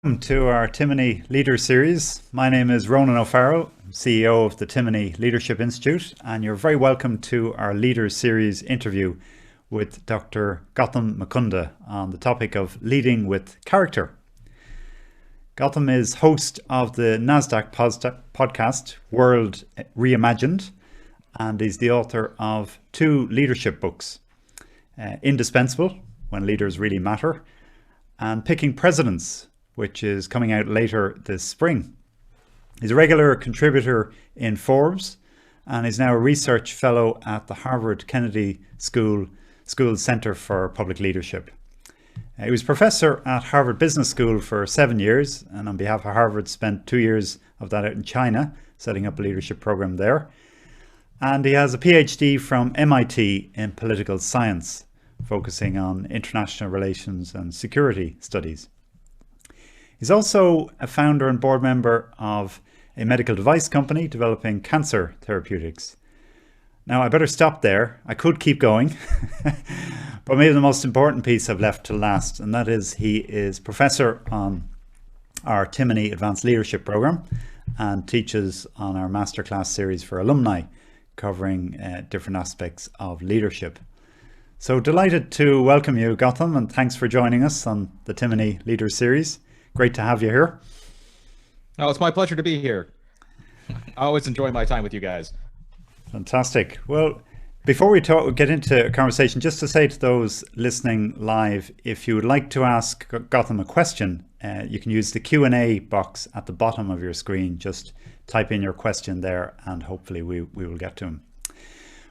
Welcome to our Timoney Leader Series. My name is Ronan O'Farrell, CEO of the Timoney Leadership Institute, and you're very welcome to our Leader Series interview with Dr. Gautam Mukunda on the topic of leading with character. Gautam is host of the NASDAQ podcast, World Reimagined, and he's the author of two leadership books, Indispensable, When Leaders Really Matter, and Picking Presidents, which is coming out later this spring. He's a regular contributor in Forbes, and he's now a research fellow at the Harvard Kenedy School Center for Public Leadership. He was professor at Harvard Business School for 7 years, and on behalf of Harvard spent 2 years of that out in China, setting up a leadership program there. And he has a PhD from MIT in political science, focusing on international relations and security studies. He's also a founder and board member of a medical device company developing cancer therapeutics. Now, I better stop there. I could keep going, but maybe the most important piece I've left to last, and that is he is professor on our Timoney Advanced Leadership Program and teaches on our masterclass series for alumni, covering different aspects of leadership. So delighted to welcome you, Gautam, and thanks for joining us on the Timoney Leader Series. Great to have you here. Oh, it's my pleasure to be here. I always enjoy my time with you guys. Fantastic. Well, before we get into a conversation, just to say to those listening live, if you would like to ask Gautam a question, you can use the Q&A box at the bottom of your screen. Just type in your question there and hopefully we will get to him.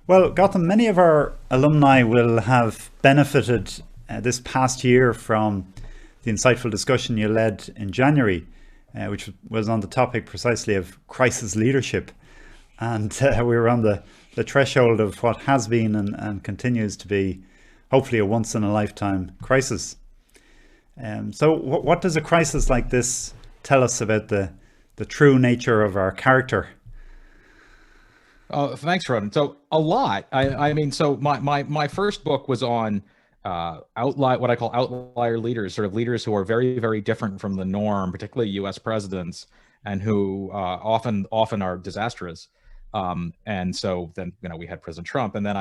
Well, Gautam, many of our alumni will have benefited this past year from the insightful discussion you led in January, which was on the topic precisely of crisis leadership. And we were on the threshold of what has been and continues to be, hopefully, a once-in-a-lifetime crisis. So what does a crisis like this tell us about the true nature of our character? Thanks, Ronan. So a lot. I mean, so my first book was on what I call outlier leaders, sort of leaders who are very, very different from the norm, particularly U.S. presidents, and who often are disastrous. And so then, we had President Trump, and then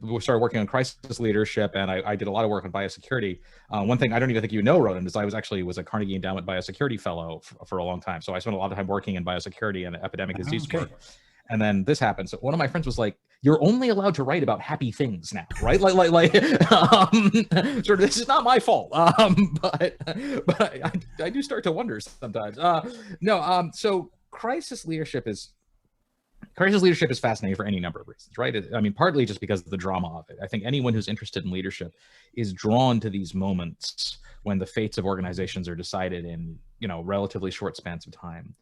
we started working on crisis leadership, and I did a lot of work on biosecurity. One thing I don't even think you know, Ronan, is I was a Carnegie Endowment biosecurity fellow for a long time. So I spent a lot of time working in biosecurity and epidemic disease work. And then this happened. So one of my friends was like, "You're only allowed to write about happy things now, right?" Like, sort of, this is not my fault. But I do start to wonder sometimes. So crisis leadership is fascinating for any number of reasons, right? I mean, partly just because of the drama of it. I think anyone who's interested in leadership is drawn to these moments when the fates of organizations are decided in, relatively short spans of time.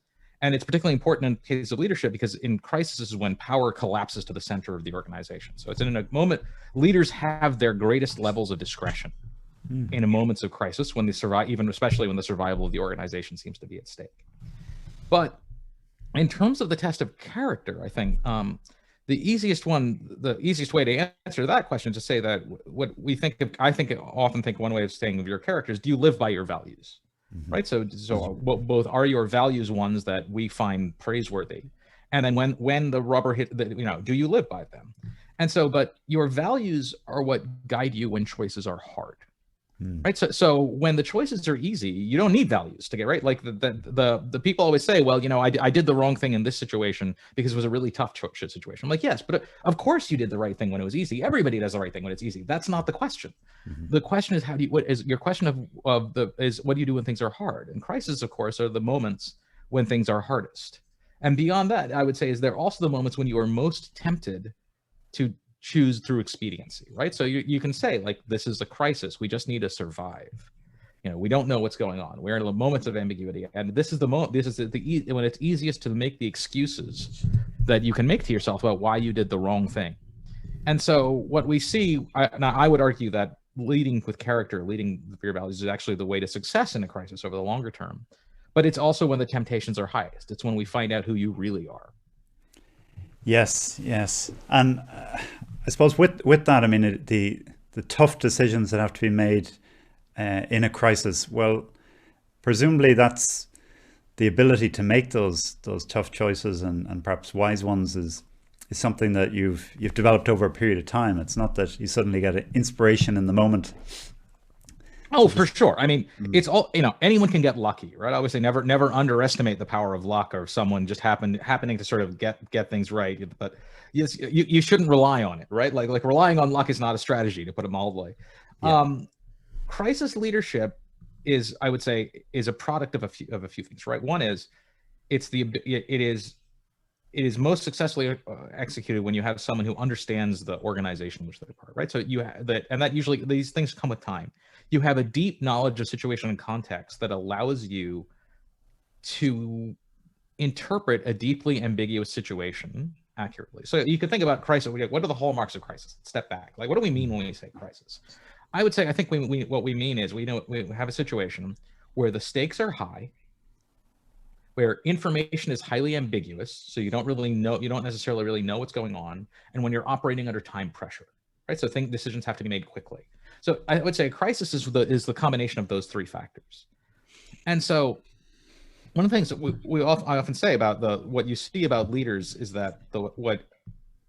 And it's particularly important in cases of leadership because in crisis is when power collapses to the center of the organization. So it's in a moment, leaders have their greatest levels of discretion in a moments of crisis when they survive, even especially when the survival of the organization seems to be at stake. But in terms of the test of character, I think the easiest way to answer that question is to say that what we think of, I often think one way of saying of your character is, do you live by your values? Right. So both are your values ones that we find praiseworthy, and then when the rubber hit, do you live by them? And so, but your values are what guide you when choices are hard. Right. So when the choices are easy, you don't need values to get right. Like the people always say, well, I did the wrong thing in this situation because it was a really tough situation. I'm like, yes, but of course you did the right thing when it was easy. Everybody does the right thing when it's easy. That's not the question. The question is, what do you do when things are hard? And crises, of course, are the moments when things are hardest. And beyond that, I would say, is they're also the moments when you are most tempted to choose through expediency, right? So you can say, like, this is a crisis. We just need to survive. We don't know what's going on. We're in the moments of ambiguity, and this is the moment. This is when it's easiest to make the excuses that you can make to yourself about why you did the wrong thing. And so what we see, I would argue that leading with character, leading with your values, is actually the way to success in a crisis over the longer term. But it's also when the temptations are highest. It's when we find out who you really are. Yes. And I suppose with that, I mean, the tough decisions that have to be made in a crisis, well, presumably that's the ability to make those tough choices and perhaps wise ones is something that you've developed over a period of time. It's not that you suddenly get an inspiration in the moment. Oh, for sure. I mean, it's all, anyone can get lucky, right? I always say never underestimate the power of luck or someone just happening to sort of get things right. But yes, you shouldn't rely on it, right? Like relying on luck is not a strategy, to put it mildly. Yeah. Crisis leadership is, I would say, is a product of a few things, right? One is it is most successfully executed when you have someone who understands the organization in which they're part, right? So that usually, these things come with time. You have a deep knowledge of situation and context that allows you to interpret a deeply ambiguous situation accurately. So you could think about crisis. What are the hallmarks of crisis? Step back. Like, what do we mean when we say crisis? I would say, I think what we mean is we have a situation where the stakes are high, where information is highly ambiguous, so you don't necessarily really know what's going on, and when you're operating under time pressure, right? So decisions have to be made quickly. So I would say a crisis is the combination of those three factors. And so one of the things that I often say about what you see about leaders is that what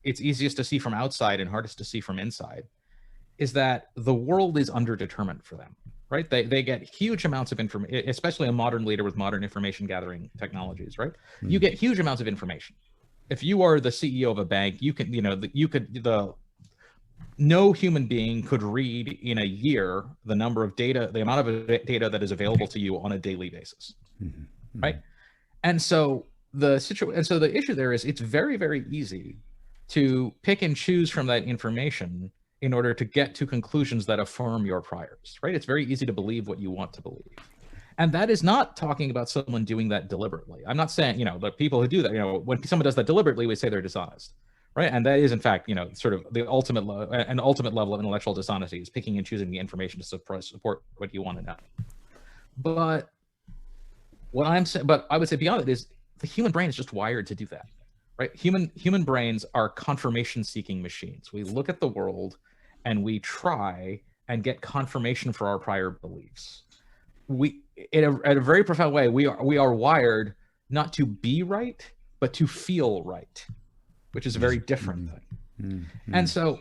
it's easiest to see from outside and hardest to see from inside is that the world is underdetermined for them, right? They get huge amounts of information, especially a modern leader with modern information gathering technologies, right? Mm-hmm. You get huge amounts of information. If you are the CEO of a bank, no human being could read in a year the amount of data that is available to you on a daily basis, mm-hmm. right? And so the issue there is it's very, very easy to pick and choose from that information in order to get to conclusions that affirm your priors, right? It's very easy to believe what you want to believe. And that is not talking about someone doing that deliberately. I'm not saying, the people who do that, when someone does that deliberately, we say they're dishonest, right? And that is, in fact, sort of the ultimate level of intellectual dishonesty is picking and choosing the information to support what you want to know. But I would say beyond it is the human brain is just wired to do that, right? Human brains are confirmation-seeking machines. We look at the world and we try and get confirmation for our prior beliefs. In a very profound way, we are wired not to be right, but to feel right, which is a very different thing. Mm-hmm. And so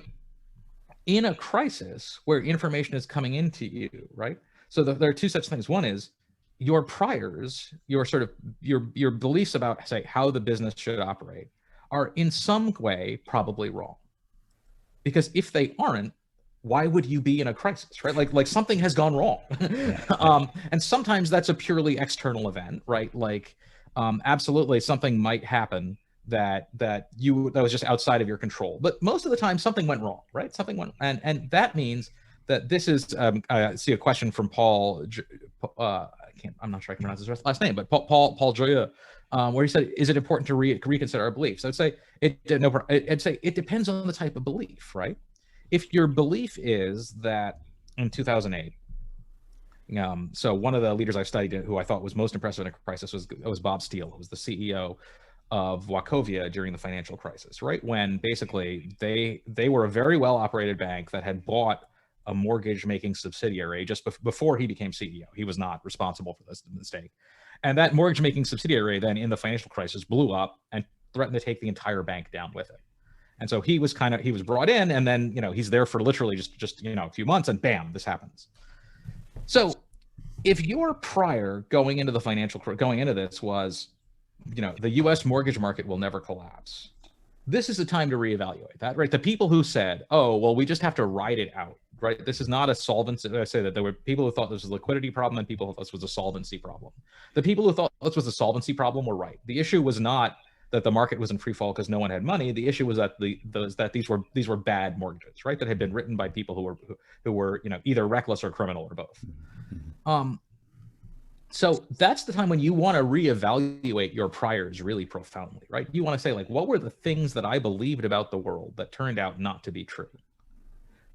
in a crisis where information is coming into you, right? So there are two such things. One is your priors, your beliefs about, say, how the business should operate are in some way probably wrong. Because if they aren't, why would you be in a crisis, right? Like something has gone wrong. And sometimes that's a purely external event, right? Like absolutely something might happen that was just outside of your control. But most of the time something went wrong, right? Something went, and that means that this is, I see a question from Paul, I'm not sure I can pronounce his last name, but Paul Joya, where he said, is it important to reconsider our beliefs? I'd say it depends on the type of belief, right? If your belief is that in 2008, so one of the leaders I studied who I thought was most impressive in a crisis was Bob Steele, who was the CEO of Wachovia during the financial crisis, right? When basically they were a very well operated bank that had bought a mortgage making subsidiary just before he became CEO. He was not responsible for this mistake. And that mortgage making subsidiary then in the financial crisis blew up and threatened to take the entire bank down with it. And so he was brought in, and then, he's there for literally just a few months, and bam, this happens. So if your prior going into this was, the US mortgage market will never collapse, this is the time to reevaluate that, right? The people who said, oh, well, we just have to ride it out, right? This is not a solvency. I say that there were people who thought this was a liquidity problem and people who thought this was a solvency problem. The people who thought this was a solvency problem were right. The issue was not that the market was in free fall because no one had money. The issue was that these were bad mortgages, right? That had been written by people who were either reckless or criminal or both. So that's the time when you want to reevaluate your priors really profoundly, right? You want to say, like, what were the things that I believed about the world that turned out not to be true?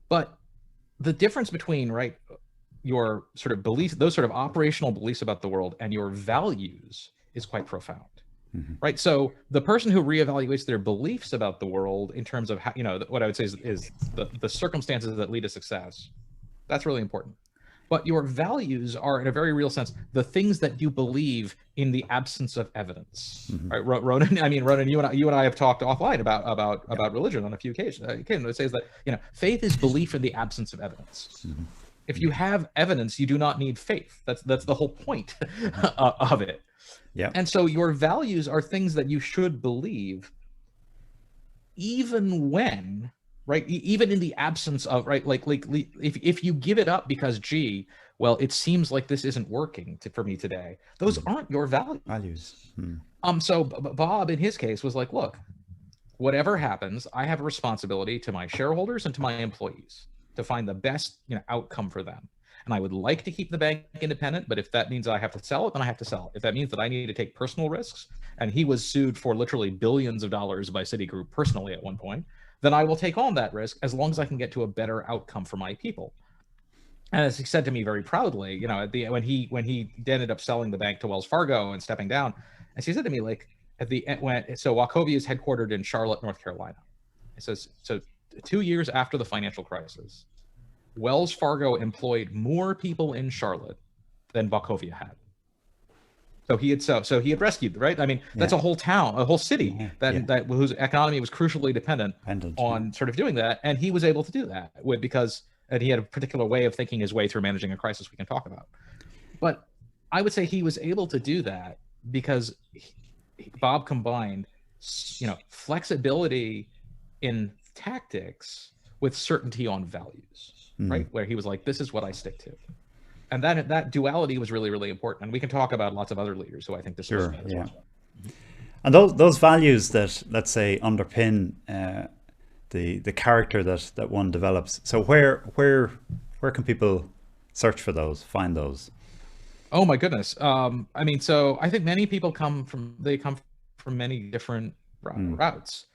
But the difference between, right, your sort of beliefs, those sort of operational beliefs about the world, and your values is quite profound. Mm-hmm. Right. So the person who reevaluates their beliefs about the world in terms of how, what I would say is the circumstances that lead to success, that's really important. But your values are, in a very real sense, the things that you believe in the absence of evidence. Mm-hmm. Right, Ronan? I mean, Ronan, you and I have talked offline about religion on a few occasions. It says that, you know, faith is belief in the absence of evidence. Mm-hmm. If you have evidence, you do not need faith. That's the whole point of it. Yeah. And so your values are things that you should believe, even when, right, even in the absence of, right, like if you give it up because, gee, well, it seems like this isn't working for me today, those aren't your values. So Bob, in his case, was like, look, whatever happens, I have a responsibility to my shareholders and to my employees to find the best, you know, outcome for them. And I would like to keep the bank independent, but if that means I have to sell it, then I have to sell it. If that means that I need to take personal risks, and he was sued for literally billions of dollars by Citigroup personally at one point, then I will take on that risk as long as I can get to a better outcome for my people. And as he said to me very proudly, you know, when he ended up selling the bank to Wells Fargo and stepping down, as he said to me, like, at the end, so Wachovia is headquartered in Charlotte, North Carolina. It says, so 2 years after the financial crisis, Wells Fargo employed more people in Charlotte than Wachovia had. So he had rescued, right? I mean, that's a whole town, a whole city that whose economy was crucially dependent on sort of doing that, and he was able to do that because he had a particular way of thinking his way through managing a crisis we can talk about. But I would say he was able to do that because Bob combined, you know, flexibility in tactics with certainty on values, right? Where he was like, this is what I stick to. And that duality was really, really important. And we can talk about lots of other leaders who I think this is as well. And those values that, let's say, underpin the character that one develops. So where can people search for those, find those? Oh my goodness. I mean, so I think many people come from many different routes.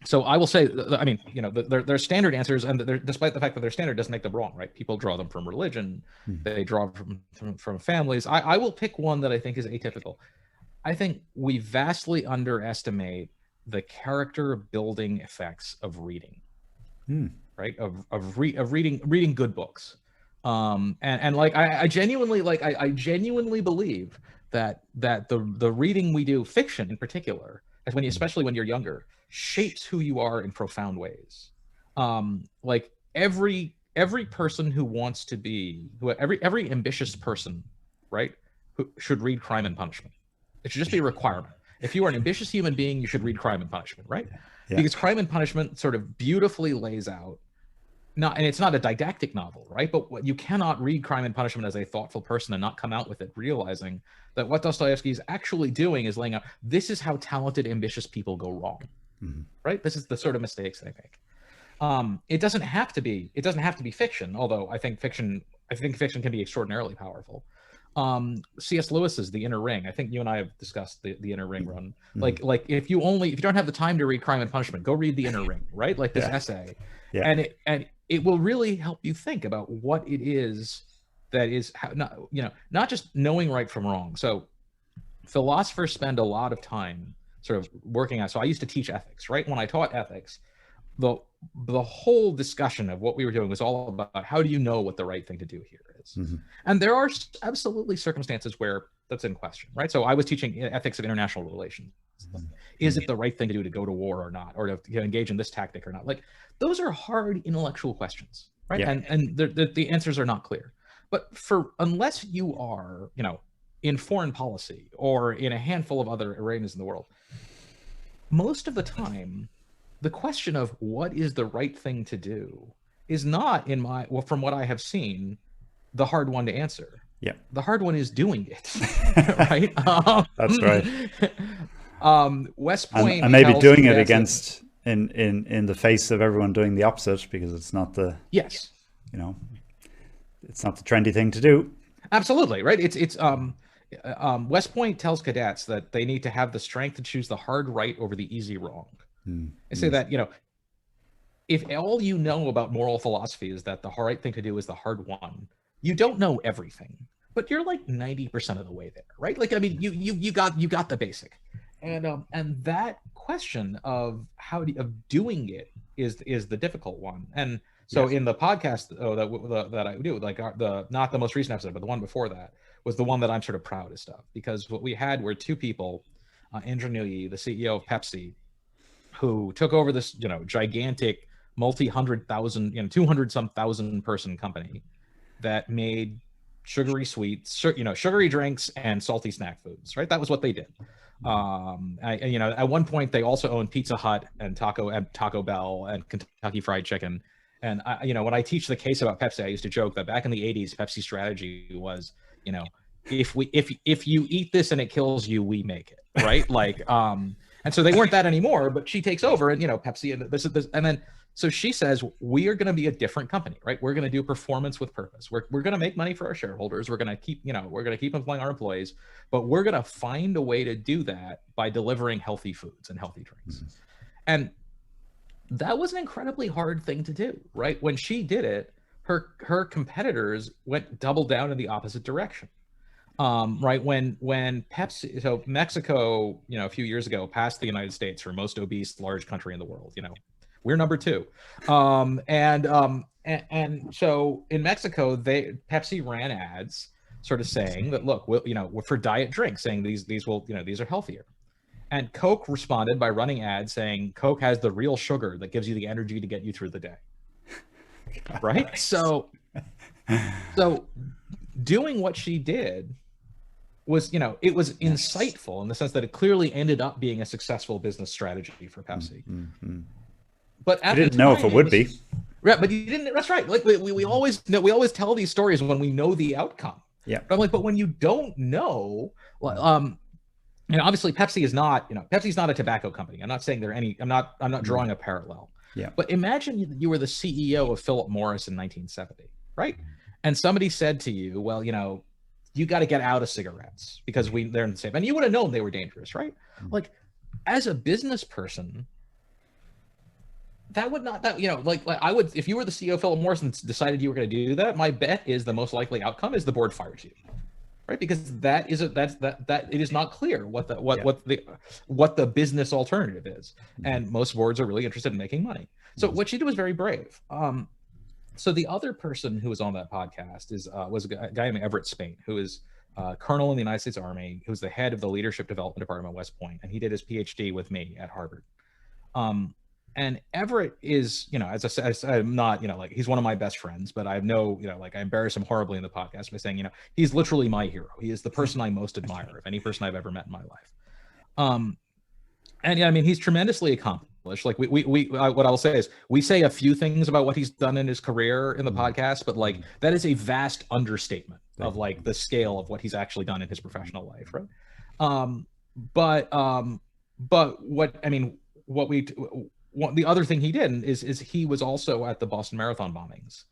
So I will say, I mean, you know, they're standard answers, and despite the fact that they're standard doesn't make them wrong, right? People draw them from religion, they draw from families. I will pick one that I think is atypical. I think we vastly underestimate the character building effects of reading, right? Of reading good books. And like I genuinely believe that the reading we do, fiction in particular, especially when you're younger, shapes who you are in profound ways. Like every person who wants to be, every ambitious person, right, who should read Crime and Punishment. It should just be a requirement. If you are an ambitious human being, you should read Crime and Punishment, right? Because Crime and Punishment sort of beautifully lays out, and it's not a didactic novel, right? But you cannot read Crime and Punishment as a thoughtful person and not come out with it realizing that what Dostoevsky is actually doing is laying out, this is how talented, ambitious people go wrong, right? This is the sort of mistakes they make. It doesn't have to be fiction, although I think fiction can be extraordinarily powerful. C.S. Lewis's The Inner Ring. I think you and I have discussed the Inner Ring run. Like if you don't have the time to read Crime and Punishment, go read The Inner Ring, right? Like this essay, and it will really help you think about what it is that is not just knowing right from wrong. So philosophers spend a lot of time sort of working out. So I used to teach ethics, right? When I taught ethics, the whole discussion of what we were doing was all about how do you know what the right thing to do here is. And there are absolutely circumstances where that's in question, right? So I was teaching ethics of international relations. Is it the right thing to do to go to war or not, or to engage in this tactic or not? Like those are hard intellectual questions, right? And the answers are not clear. But unless you are, in foreign policy or in a handful of other arenas in the world, most of the time, the question of what is the right thing to do is not from what I have seen, the hard one to answer. Yeah. The hard one is doing it, right? That's right. West Point, and maybe doing it against in the face of everyone doing the opposite, because it's not the it's not the trendy thing to do. Absolutely, right. It's West Point tells cadets that they need to have the strength to choose the hard right over the easy wrong. I say that, if all you know about moral philosophy is that the right thing to do is the hard one, you don't know everything, but you're like 90% of the way there, right? Like, I mean, you got the basic, and that question of doing it is the difficult one. And so in the podcast that I do, like not the most recent episode, but the one before that was the one that I'm sort of proudest of, because what we had were two people, Andrew Newey, the CEO of Pepsi, who took over this, gigantic multi-100,000, 200-some thousand person company that made sugary sweets, sugary drinks and salty snack foods, right? That was what they did. At one point they also owned Pizza Hut and Taco Bell and Kentucky Fried Chicken. And when I teach the case about Pepsi, I used to joke that back in the 80s, Pepsi's strategy was, if you eat this and it kills you, we make it, right? Like, and so they weren't that anymore, but she takes over, and Pepsi, and this, and then so she says, we are going to be a different company, right? We're going to do performance with purpose. We're going to make money for our shareholders. We're going to keep employing our employees, but we're going to find a way to do that by delivering healthy foods and healthy drinks. And that was an incredibly hard thing to do, right? When she did it, her competitors doubled down in the opposite direction. Right, when Pepsi, so Mexico, a few years ago passed the United States for most obese large country in the world. We're number 2, and so in Mexico, Pepsi ran ads sort of saying that, look, we're for diet drinks, saying these are healthier, and Coke responded by running ads saying Coke has the real sugar that gives you the energy to get you through the day. Right, so doing what she did was, it was insightful in the sense that it clearly ended up being a successful business strategy for Pepsi. But I didn't know if it would be. Right, but you didn't. That's right. Like we always tell these stories when we know the outcome. Yeah. But I'm like, but when you don't know, obviously Pepsi is not, Pepsi's not a tobacco company. I'm not saying I'm not drawing a parallel. Yeah. But imagine you were the CEO of Philip Morris in 1970, right? And somebody said to you, well, you got to get out of cigarettes because they're in the same, and you would have known they were dangerous, right? Like, as a business person, that would not, like I would, if you were the CEO of Philip Morris and decided you were going to do that, my bet is the most likely outcome is the board fires you, right? Because that it is not clear what the business alternative is, and most boards are really interested in making money. So what she did was very brave. So the other person who was on that podcast was a guy named Everett Spain, who is colonel in the United States Army, who's the head of the Leadership Development Department at West Point, and he did his PhD with me at Harvard. And Everett is, as I said, I'm not, like, he's one of my best friends, but I have no, like, I embarrass him horribly in the podcast by saying, he's literally my hero. He is the person I most admire of any person I've ever met in my life. And he's tremendously accomplished. Like what I'll say is we say a few things about what he's done in his career in the podcast, but like that is a vast understatement of like the scale of what he's actually done in his professional life, right? But the other thing he did is he was also at the Boston Marathon bombings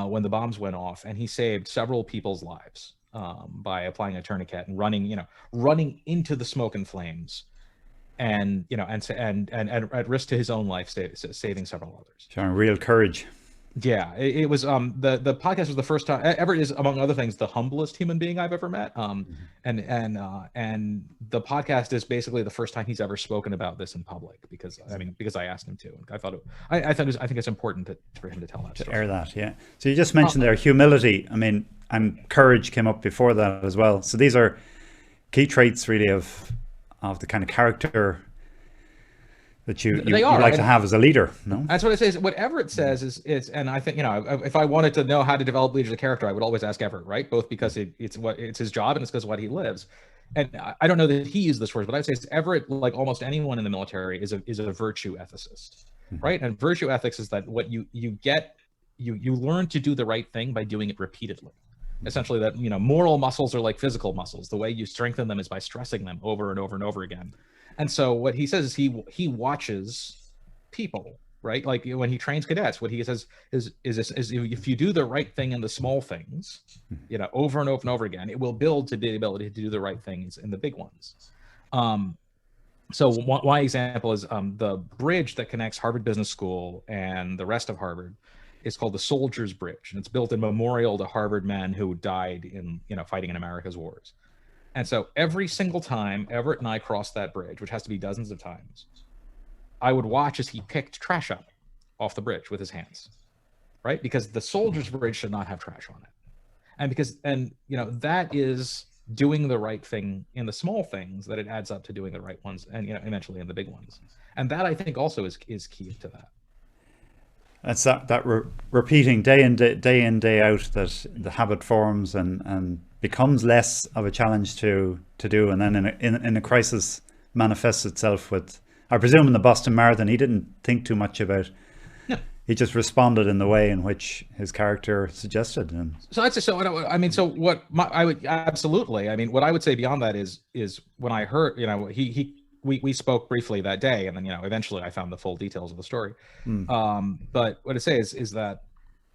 when the bombs went off, and he saved several people's lives by applying a tourniquet and running into the smoke and flames. And at risk to his own life, saving several others. Showing real courage. Yeah, it was the podcast was the first time. Everett is, among other things, the humblest human being I've ever met. And the podcast is basically the first time he's ever spoken about this in public because I asked him to. And I think it's important for him to tell that story. Air that, yeah. So you just mentioned there humility. And courage came up before that as well. So these are key traits really of the kind of character that you like to have as a leader. No, that's what I say. Is what Everett says is, and I think if I wanted to know how to develop leaders of character, I would always ask Everett, right? Both because it's his job and it's because of what he lives. And I don't know that he used this word, but I'd say Everett, like almost anyone in the military, is a virtue ethicist, right? And virtue ethics is that what you learn to do the right thing by doing it repeatedly. Essentially, that moral muscles are like physical muscles. The way you strengthen them is by stressing them over and over and over again. And so what he says is he watches people, right? Like when he trains cadets, what he says is if you do the right thing in the small things, over and over and over again, it will build to the ability to do the right things in the big ones. So one example is the bridge that connects Harvard Business School and the rest of Harvard is called the Soldiers Bridge, and it's built in memorial to Harvard men who died in fighting in America's wars. And so every single time Everett and I crossed that bridge, which has to be dozens of times, I would watch as he picked trash up, off the bridge with his hands, right? Because the soldier's bridge should not have trash on it. And that is doing the right thing in the small things, that it adds up to doing the right ones, and eventually in the big ones. And that, I think, also is key to that. It's that repeating day in day out, that the habit forms and becomes less of a challenge to do, and then in a crisis manifests itself with, I presume, in the Boston Marathon, he didn't think too much about. No. He just responded in the way in which his character suggested. And so I'd say, I would absolutely. I mean, what I would say beyond that is when I heard, we spoke briefly that day, and then eventually I found the full details of the story. But what I say is that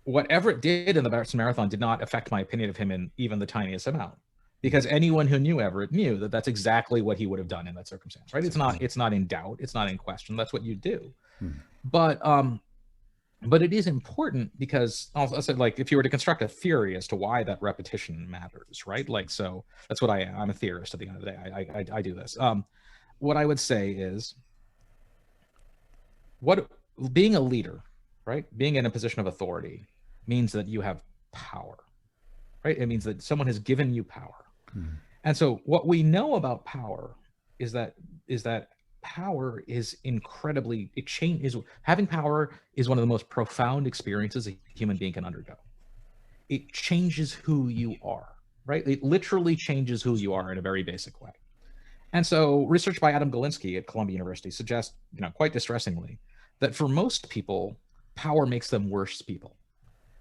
whatever it did in the Boston Marathon did not affect my opinion of him in even the tiniest amount, because anyone who knew Everett knew that that's exactly what he would have done in that circumstance, right? It's not in doubt, it's not in question. That's what you do. But it is important, because I'll say, like, if you were to construct a theory as to why that repetition matters, right? Like, so that's what I'm a theorist at the end of the day. I do this. What I would say is, being a leader, right? Being in a position of authority means that you have power, right? It means that someone has given you power. And so what we know about power is that power is incredibly, having power is one of the most profound experiences a human being can undergo. It changes who you are, right? It literally changes who you are in a very basic way. And so research by Adam Galinsky at Columbia University suggests, quite distressingly, that for most people, power makes them worse people.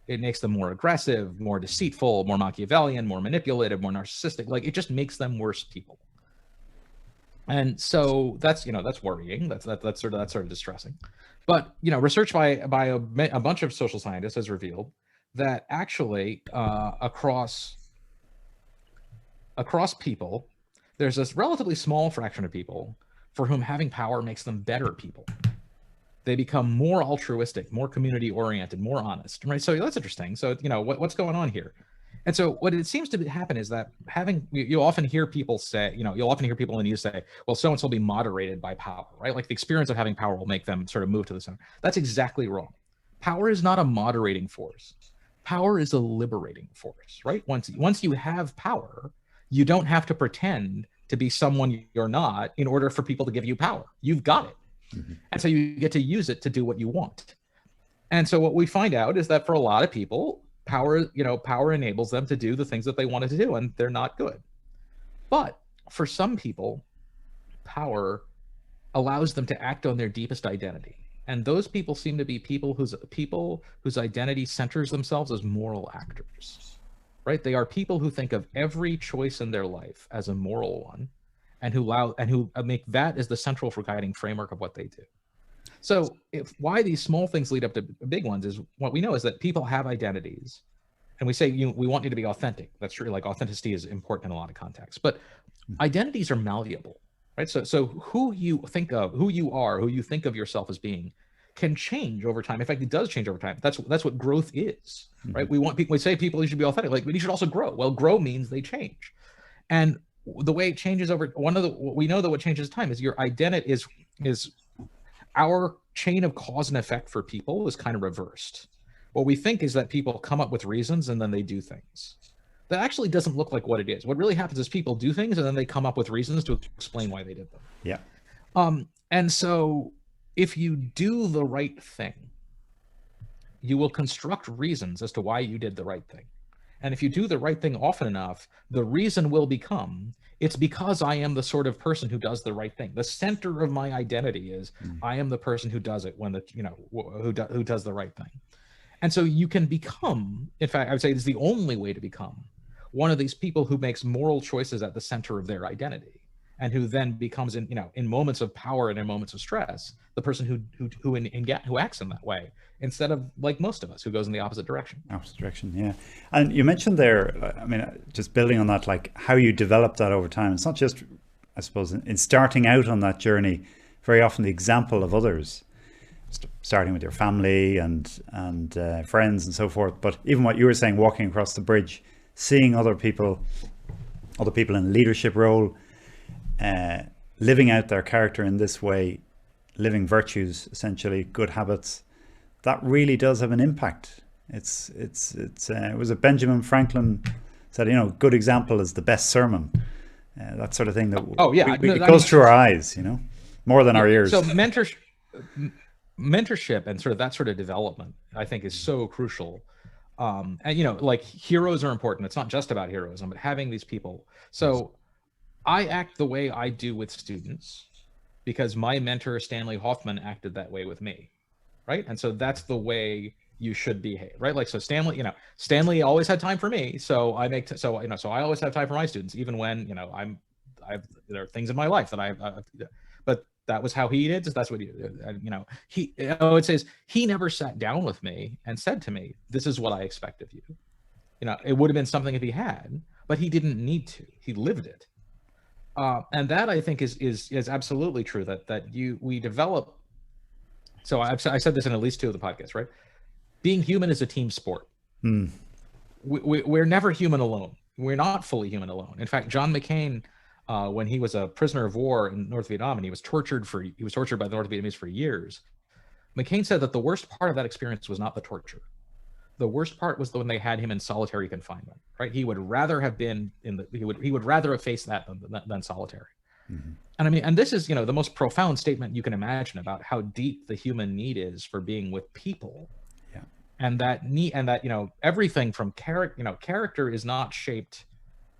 It makes them more aggressive, more deceitful, more Machiavellian, more manipulative, more narcissistic. Like, it just makes them worse people. And so that's worrying. That's sort of distressing. But research by a bunch of social scientists has revealed that actually across people, there's this relatively small fraction of people for whom having power makes them better people. They become more altruistic, more community oriented, more honest, right? So that's interesting. So what's going on here? And so what it seems to happen is that you'll often hear people say, you'll often hear people in the news say, well, so-and-so will be moderated by power, right? Like, the experience of having power will make them sort of move to the center. That's exactly wrong. Power is not a moderating force. Power is a liberating force, right? Once you have power, you don't have to pretend to be someone you're not in order for people to give you power. You've got it. And so you get to use it to do what you want. And so what we find out is that for a lot of people, power enables them to do the things that they wanted to do, and they're not good. But for some people, power allows them to act on their deepest identity. And those people seem to be people whose identity centers themselves as moral actors, right? They are people who think of every choice in their life as a moral one, and who make that as the central for guiding framework of what they do. So why these small things lead up to big ones is, what we know is that people have identities, and we say, we want you to be authentic. That's true. Like, authenticity is important in a lot of contexts, but identities are malleable, right? So who you think of, who you are, who you think of yourself as being, can change over time. In fact, it does change over time. That's what growth is, right? We say people, you should be authentic, like, but you should also grow. Well, grow means they change. And the way it changes we know that what changes time is your identity is our chain of cause and effect for people is kind of reversed. What we think is that people come up with reasons and then they do things. That actually doesn't look like what it is. What really happens is people do things and then they come up with reasons to explain why they did them. Yeah. And so if you do the right thing, you will construct reasons as to why you did the right thing. And if you do the right thing often enough, the reason will become, it's because I am the sort of person who does the right thing. The center of my identity is I am the person who does it who does the right thing. And so you can become, in fact, I would say it's the only way to become one of these people who makes moral choices at the center of their identity, and who then becomes in moments of power and in moments of stress, the person who acts in that way, instead of, like most of us, who goes in the opposite direction. Yeah. And you mentioned there, I mean, just building on that, like, how you develop that over time. It's not just, I suppose, in starting out on that journey, very often the example of others, starting with your family and friends and so forth. But even what you were saying, walking across the bridge, seeing other people in a leadership role, living out their character in this way, living virtues, essentially good habits, that really does have an impact. It was a Benjamin Franklin said, good example is the best sermon. That sort of thing that oh yeah, it goes through our eyes, more than our ears. So mentorship and sort of that sort of development, I think, is so crucial. And like heroes are important. It's not just about heroism, but having these people. So I act the way I do with students because my mentor Stanley Hoffman acted that way with me, right? And so that's the way you should behave, right? Like, so Stanley always had time for me, so so I always have time for my students, even when there are things in my life that but that was how he did. That's what he did. And, it says he never sat down with me and said to me, "This is what I expect of you." It would have been something if he had, but he didn't need to. He lived it. And that, I think, is absolutely true. That we develop. So I said this in at least 2 of the podcasts, right? Being human is a team sport. We're never human alone. We're not fully human alone. In fact, John McCain, when he was a prisoner of war in North Vietnam and he was tortured by the North Vietnamese for years, McCain said that the worst part of that experience was not the torture. The worst part was when they had him in solitary confinement, right? He would rather have been he would rather have faced that than solitary. Mm-hmm. And I mean, and this is, the most profound statement you can imagine about how deep the human need is for being with people. Yeah. And that need, and that, everything from character is not shaped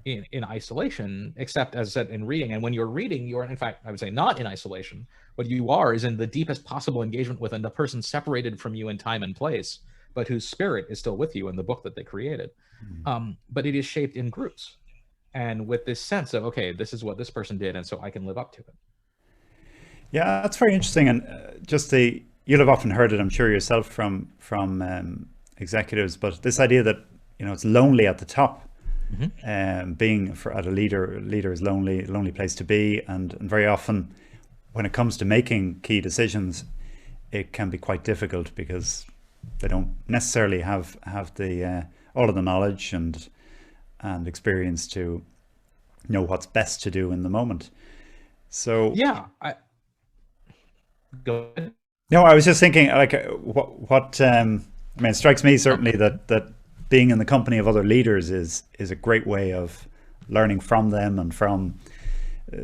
in isolation, except, as I said, in reading. And when you're reading, you're, in fact, I would say, not in isolation. What you are is in the deepest possible engagement with a person separated from you in time and place, but whose spirit is still with you in the book that they created. Mm-hmm. But it is shaped in groups, and with this sense of, okay, this is what this person did, and so I can live up to it. Yeah, that's very interesting. And you'll have often heard it, I'm sure, yourself from executives, but this idea that, it's lonely at the top. Mm-hmm. Being at a leader is lonely place to be, and very often when it comes to making key decisions, it can be quite difficult because they don't necessarily have the all of the knowledge and experience to know what's best to do in the moment. So yeah, go ahead. No, I was just thinking, like, what I mean, it strikes me certainly that being in the company of other leaders is a great way of learning from them and from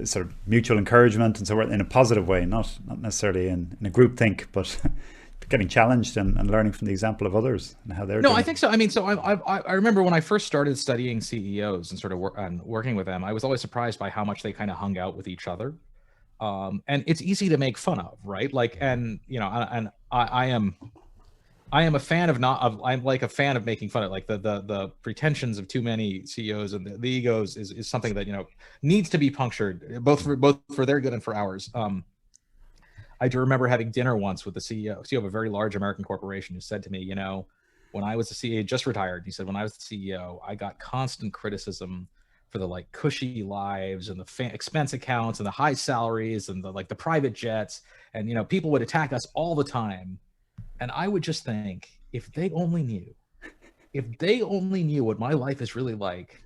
sort of mutual encouragement and so forth, in a positive way, not necessarily in a group think, but getting challenged and learning from the example of others and how they're doing. I think so. I mean, so I remember when I first started studying CEOs and sort of working with them, I was always surprised by how much they kind of hung out with each other. And it's easy to make fun of, right? Like, and I am a fan I'm like a fan of making fun of, like, the pretensions of too many CEOs, and the egos is something that, needs to be punctured, both for their good and for ours. I do remember having dinner once with the CEO of a very large American corporation, who said to me, when I was the CEO, just retired, he said, when I was the CEO, I got constant criticism for the, like, cushy lives and the expense accounts and the high salaries and the private jets, and people would attack us all the time. And I would just think, if they only knew what my life is really like,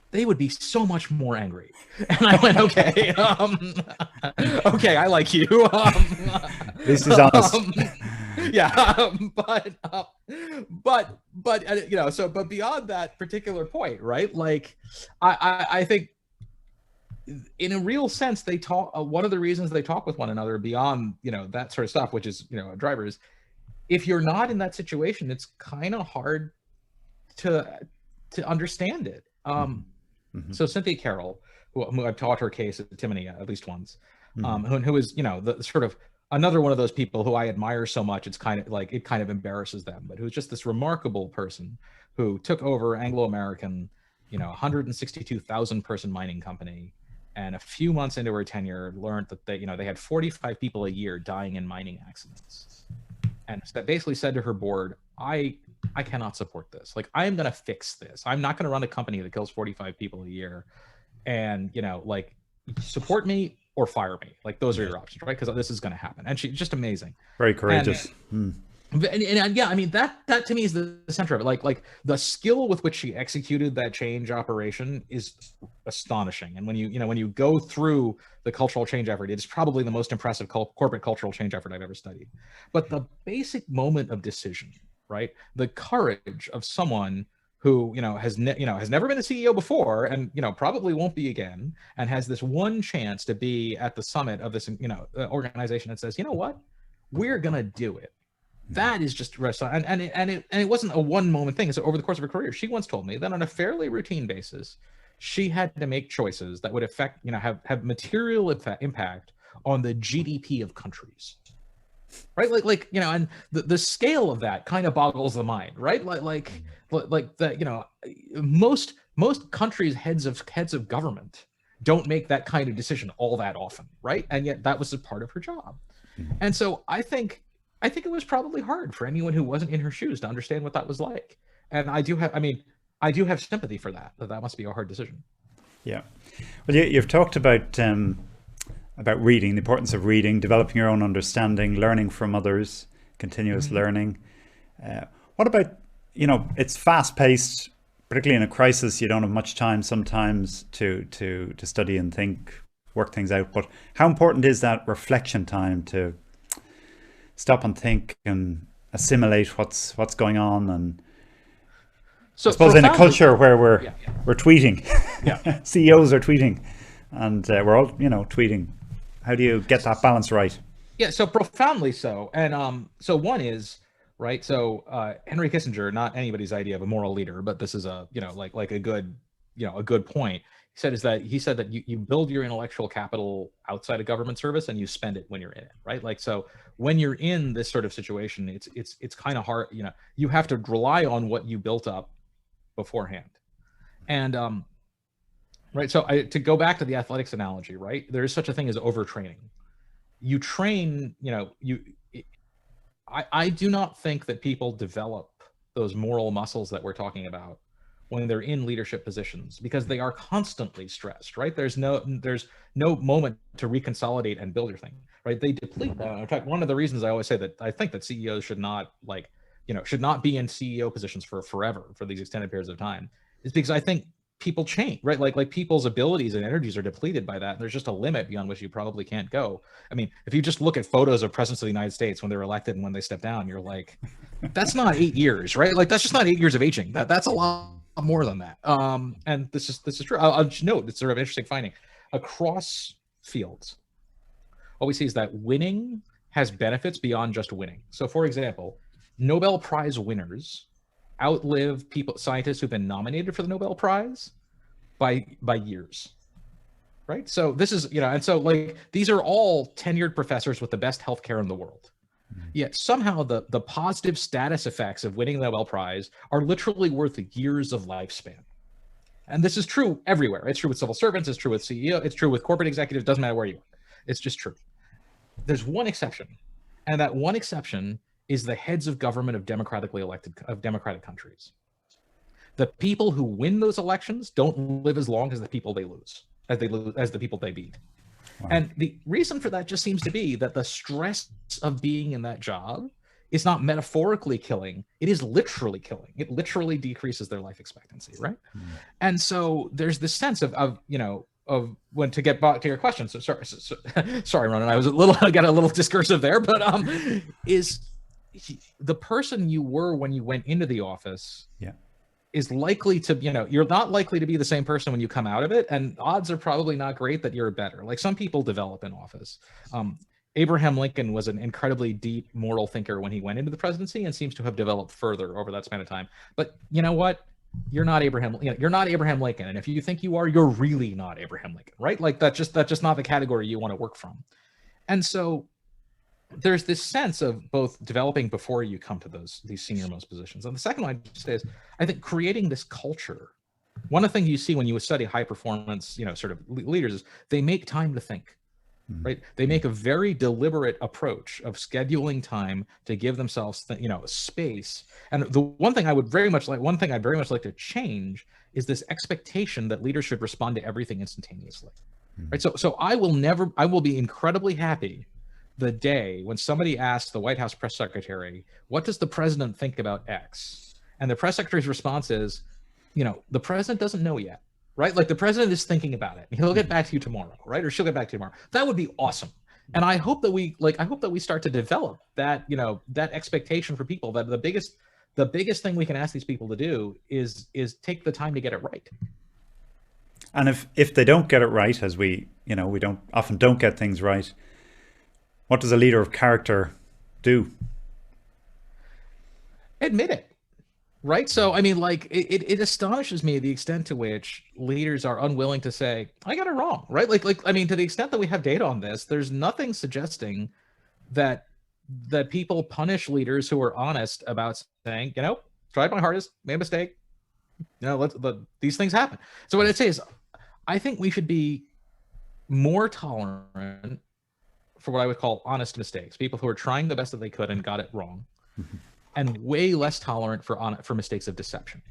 they would be so much more angry. And I went, okay, okay, I like you. This is honest. Yeah, but but beyond that particular point, right? Like, I think, in a real sense, they talk. One of the reasons they talk with one another beyond that sort of stuff, which is drivers. If you're not in that situation, it's kind of hard to understand it. Mm-hmm. So Cynthia Carroll, who I've taught her case at Timoney at least once, mm-hmm. who is the sort of another one of those people who I admire so much, it's kind of like, it kind of embarrasses them, but who's just this remarkable person who took over Anglo-American, 162,000 person mining company, and a few months into her tenure learned that they had 45 people a year dying in mining accidents. And that basically said to her board, I cannot support this. Like, I am going to fix this. I'm not going to run a company that kills 45 people a year. And, like, support me or fire me. Like, those are your options, right? Because this is going to happen. And she's just amazing. Very courageous. And yeah, I mean, that to me is the center of it. Like the skill with which she executed that change operation is astonishing. And when when you go through the cultural change effort, it is probably the most impressive corporate cultural change effort I've ever studied. But the basic moment of decision, right? The courage of someone who has never been a CEO before, and probably won't be again, and has this one chance to be at the summit of this organization that says, you know what, we're gonna do it. That is just and it wasn't a one moment thing. It's over the course of her career. She once told me that on a fairly routine basis, she had to make choices that would affect, have material impact on the GDP of countries. Right, and the scale of that kind of boggles the mind, right? Like that, most countries' heads of government don't make that kind of decision all that often, right? And yet that was a part of her job. And so I think it was probably hard for anyone who wasn't in her shoes to understand what that was like. And I do have sympathy for that. That must be a hard decision. Yeah. Well, you've talked about reading, the importance of reading, developing your own understanding, learning from others, continuous learning. What about, it's fast paced, particularly in a crisis. You don't have much time sometimes to study and think, work things out. But how important is that reflection time to stop and think and assimilate what's going on? And so I suppose in a culture where we're tweeting, CEOs are tweeting, and we're all tweeting. How do you get that balance right? Yeah, so profoundly so. And so one is, right, so Henry Kissinger, not anybody's idea of a moral leader, but this is a like a good a good point. He said that you build your intellectual capital outside of government service and you spend it when you're in it, right? Like, so when you're in this sort of situation, it's kind of hard, you have to rely on what you built up beforehand. And right, so to go back to the athletics analogy, right, there is such a thing as overtraining. You train, I do not think that people develop those moral muscles that we're talking about when they're in leadership positions, because they are constantly stressed, right? There's no moment to reconsolidate and build your thing, right? They deplete that. In fact, one of the reasons I always say that I think that CEOs should not should not be in CEO positions for forever, for these extended periods of time, is because I think people change, right? Like people's abilities and energies are depleted by that. And there's just a limit beyond which you probably can't go. I mean, if you just look at photos of presidents of the United States when they're elected and when they step down, you're like, that's not 8 years, right? Like, that's just not 8 years of aging. That's a lot more than that. And this is true. I'll just note, it's sort of interesting finding across fields. What we see is that winning has benefits beyond just winning. So, for example, Nobel Prize winners outlive scientists who've been nominated for the Nobel Prize by years, right? So this is, and so like these are all tenured professors with the best healthcare in the world. Yet somehow the positive status effects of winning the Nobel Prize are literally worth years of lifespan. And this is true everywhere. It's true with civil servants, it's true with CEO, it's true with corporate executives, doesn't matter where you are. It's just true. There's one exception, and that one exception is the heads of government of democratic countries. The people who win those elections don't live as long as the people they lose, as the people they beat. Wow. And the reason for that just seems to be that the stress of being in that job is not metaphorically killing, it is literally killing. It literally decreases their life expectancy, right? And so there's this sense of when, to get back to your question, so sorry, Ronan, I got a little discursive there, but is the person you were when you went into the office is likely to, you're not likely to be the same person when you come out of it. And odds are probably not great that you're better. Like, some people develop in office. Abraham Lincoln was an incredibly deep moral thinker when he went into the presidency and seems to have developed further over that span of time. But you know what? You're not Abraham Lincoln. And if you think you are, you're really not Abraham Lincoln, right? Like, that's just not the category you want to work from. And so there's this sense of both developing before you come to these senior most positions. And the second one I just say is, I think creating this culture. One of the things you see when you study high performance, sort of leaders, is they make time to think, right? They make a very deliberate approach of scheduling time to give themselves, space. And the one thing I'd very much like to change is this expectation that leaders should respond to everything instantaneously, right? So I will be incredibly happy the day when somebody asked the White House press secretary, what does the president think about X? And the press secretary's response is, the president doesn't know yet, right? Like the president is thinking about it. He'll get back to you tomorrow, right? Or she'll get back to you tomorrow. That would be awesome. And I hope that we start to develop that, that expectation for people, that the biggest thing we can ask these people to do is take the time to get it right. And if they don't get it right, as we often don't get things right, what does a leader of character do? Admit it. Right. So, I mean, like, it astonishes me the extent to which leaders are unwilling to say, I got it wrong. Right. I mean, to the extent that we have data on this, there's nothing suggesting that people punish leaders who are honest about saying, tried my hardest, made a mistake. These things happen. So what I'd say is, I think we should be more tolerant for what I would call honest mistakes, people who are trying the best that they could and got it wrong. And way less tolerant for mistakes of deception,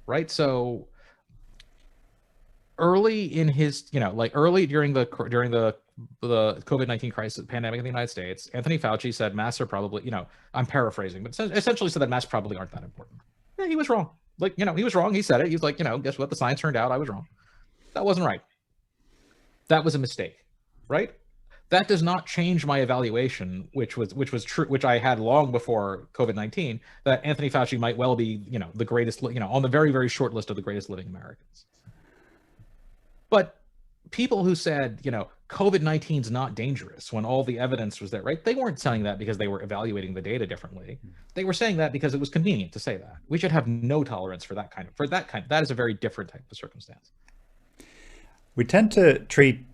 right? So early in his, early during the COVID-19 crisis pandemic in the United States, Anthony Fauci said masks are probably, I'm paraphrasing, but essentially said that masks probably aren't that important. Yeah, he was wrong. He was wrong. He said it. He's like, guess what? The science turned out I was wrong. That wasn't right. That was a mistake, right? That does not change my evaluation, which was true, which I had long before COVID-19, that Anthony Fauci might well be, the greatest, on the very, very short list of the greatest living Americans. But people who said, COVID-19 is not dangerous when all the evidence was there, right? They weren't saying that because they were evaluating the data differently. They were saying that because it was convenient to say that. We should have no tolerance for that that is a very different type of circumstance. We tend to treat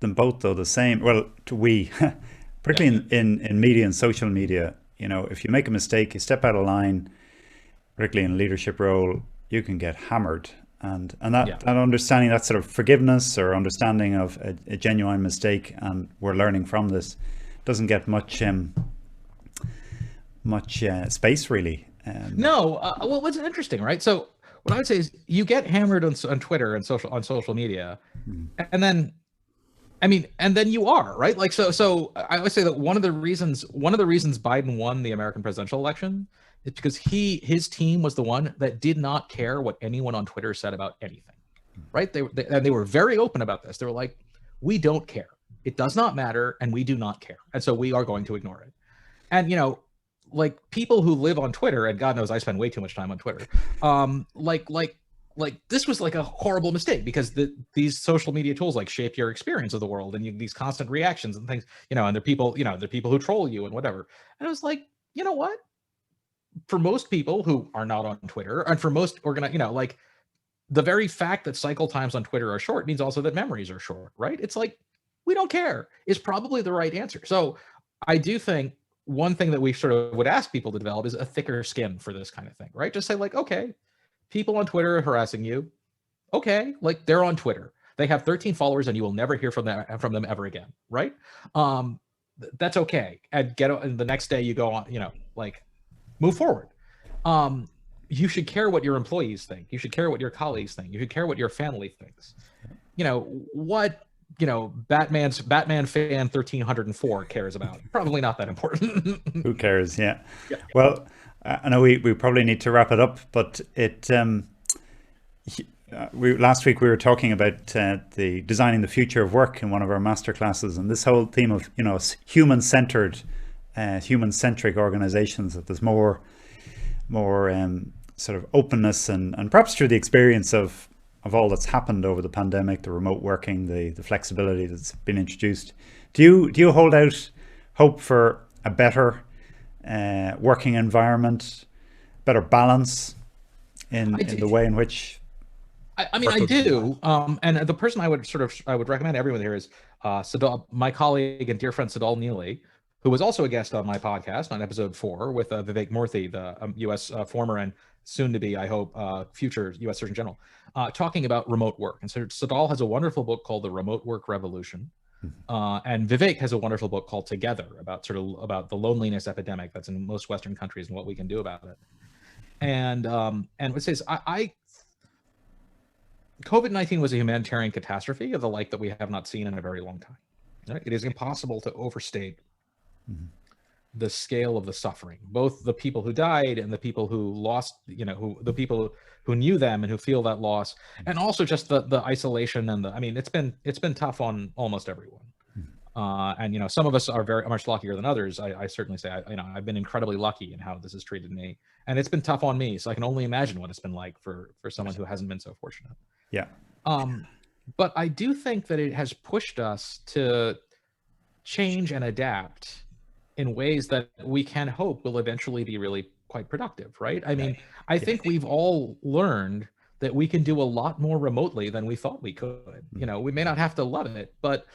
them both, though, the same. Well, particularly in media and social media, if you make a mistake, you step out of line, particularly in a leadership role, you can get hammered. And that understanding, that sort of forgiveness or understanding of a genuine mistake, and we're learning from this, doesn't get much space, really. No. Well, what's interesting, right? So what I would say is, you get hammered on Twitter and on social media, and then, and then you are, right? Like, so I would say that one of the reasons Biden won the American presidential election is because his team was the one that did not care what anyone on Twitter said about anything, right? They were very open about this. They were like, we don't care. It does not matter, and we do not care. And so we are going to ignore it. And, like, people who live on Twitter, and God knows I spend way too much time on Twitter, like this was like a horrible mistake, because these social media tools shape your experience of the world, and these constant reactions and things, and there are people who troll you and whatever. And I was like, you know what? For most people who are not on Twitter, and for most like, the very fact that cycle times on Twitter are short means also that memories are short, right? It's like, we don't care is probably the right answer. So I do think one thing that we sort of would ask people to develop is a thicker skin for this kind of thing, right? Just say, like, okay, people on Twitter are harassing you. Okay, like, they're on Twitter. They have 13 followers, and you will never hear from them ever again, right? That's okay. And the next day you go on, move forward. You should care what your employees think. You should care what your colleagues think. You should care what your family thinks. Batman fan 1304 cares about. Probably not that important. Who cares? Yeah. Well, I know we probably need to wrap it up, but last week we were talking about the designing the future of work in one of our master classes, and this whole theme of human-centered, human-centric organizations, that there's more sort of openness, and perhaps through the experience of all that's happened over the pandemic, the remote working, the flexibility that's been introduced. Do you hold out hope for a better working environment, better balance in the way in which? I do. And the person I would recommend everyone here is my colleague and dear friend Sadal Neely, who was also a guest on my podcast on episode 4 with Vivek Murthy, the U.S. Former and soon to be, I hope, future U.S. Surgeon General, talking about remote work. And so Sadal has a wonderful book called The Remote Work Revolution. And Vivek has a wonderful book called Together, about the loneliness epidemic that's in most Western countries and what we can do about it. And it says, COVID-19 was a humanitarian catastrophe of the like that we have not seen in a very long time. Right? It is impossible to overstate the scale of the suffering, both the people who died and the people who lost, the people who knew them and who feel that loss, and also just the isolation and it's been tough on almost everyone. And some of us are very much luckier than others. I certainly say I've been incredibly lucky in how this has treated me, and it's been tough on me. So I can only imagine what it's been like for someone who hasn't been so fortunate. Yeah. But I do think that it has pushed us to change and adapt in ways that we can hope will eventually be really quite productive, right? I think we've all learned that we can do a lot more remotely than we thought we could. We may not have to love it, but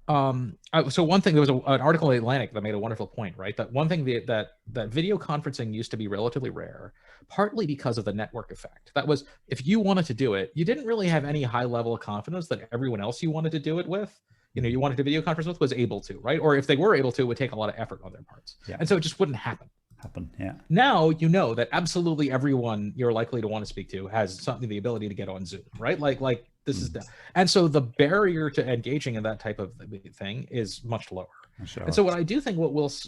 so one thing, there was an article in Atlantic that made a wonderful point, right? That one thing that video conferencing used to be relatively rare, partly because of the network effect. That was, if you wanted to do it, you didn't really have any high level of confidence that everyone else you wanted to do it with, you wanted to video conference with, was able to, right? Or if they were able to, it would take a lot of effort on their parts. Yeah. And so it just wouldn't happen. Yeah. Now that absolutely everyone you're likely to want to speak to has the ability to get on Zoom, right? Like this is, and so the barrier to engaging in that type of thing is much lower. Sure. And so what I do think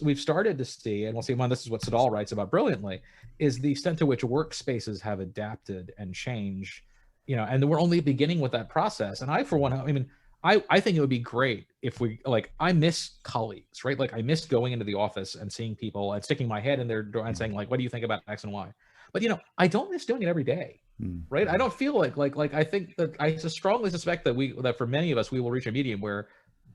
we've started to see, and we'll see, this is what Siddall writes about brilliantly, is the extent to which workspaces have adapted and changed, and we're only beginning with that process. And I, for one, I think it would be great if I miss colleagues, right? Like I miss going into the office and seeing people and sticking my head in their door and saying, like, what do you think about X and Y? But, I don't miss doing it every day, right? I don't feel like I think that I strongly suspect that for many of us, we will reach a medium where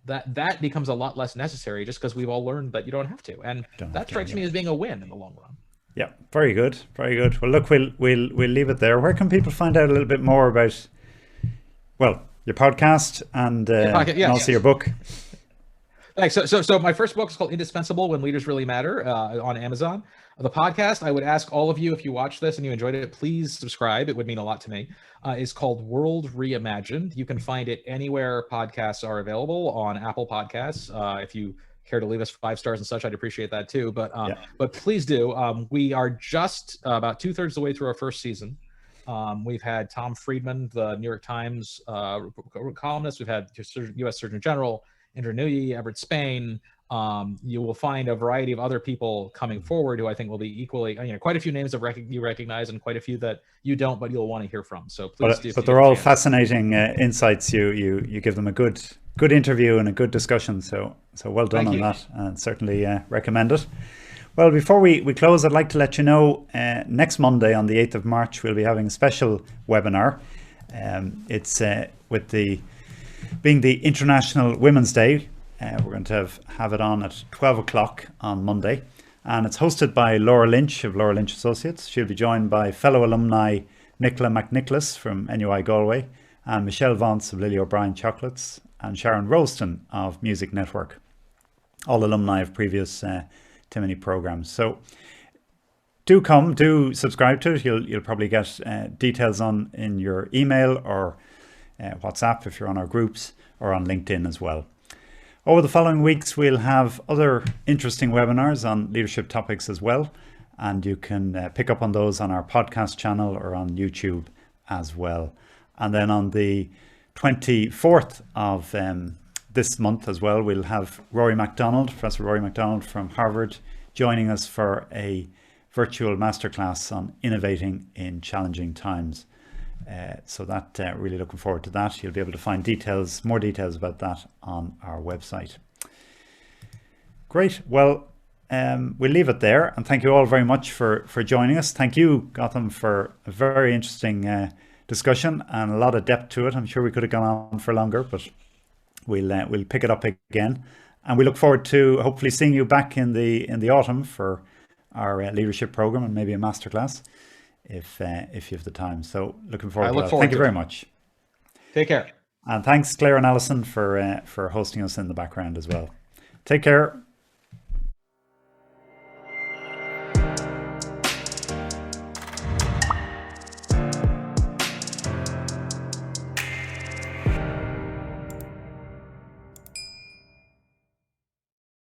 that becomes a lot less necessary just because we've all learned that you don't have to. And that strikes me as being a win in the long run. Yeah. Very good. Very good. Well, look, we'll leave it there. Where can people find out a little bit more about, your podcast and also your book? Thanks. So my first book is called Indispensable: When Leaders Really Matter, on Amazon. The podcast, I would ask all of you, if you watch this and you enjoyed it, please subscribe. It would mean a lot to me. Is called World Reimagined. You can find it anywhere podcasts are available, on Apple Podcasts. If you care to leave us 5 stars and such, I'd appreciate that too. But please do. We are just about 2/3 of the way through our first season. We've had Tom Friedman, the New York Times columnist. We've had U.S. Surgeon General Andrew Newey, Everett Spain. You will find a variety of other people coming forward who I think will be equally, quite a few names that you recognize and quite a few that you don't, but you'll want to hear from. So please do. But they're all fascinating insights. You give them a good interview and a good discussion. So well done on that, and certainly recommend it. Well, before we close, I'd like to let you know next Monday on the 8th of March, we'll be having a special webinar. It's with being the International Women's Day. We're going to have it on at 12 o'clock on Monday. And it's hosted by Laura Lynch of Laura Lynch Associates. She'll be joined by fellow alumni Nicola McNicholas from NUI Galway, and Michelle Vance of Lily O'Brien Chocolates, and Sharon Rowston of Music Network, all alumni of previous Timoney programs. So do subscribe to it. You'll probably get details in your email or WhatsApp if you're on our groups, or on LinkedIn as well. Over the following weeks, we'll have other interesting webinars on leadership topics as well, and you can pick up on those on our podcast channel or on YouTube as well. And then on the 24th of this month as well, we'll have Professor Rory MacDonald from Harvard, joining us for a virtual masterclass on innovating in challenging times. So that really looking forward to that. You'll be able to find more details about that on our website. Great. Well, we'll leave it there, and thank you all very much for joining us. Thank you, Gautam, for a very interesting discussion and a lot of depth to it. I'm sure we could have gone on for longer, but we'll pick it up again, and we look forward to hopefully seeing you back in the autumn for our leadership program, and maybe a masterclass if you have the time. So looking forward to that. Thank you very much. Take care. And thanks Claire and Alison for hosting us in the background as well. Take care.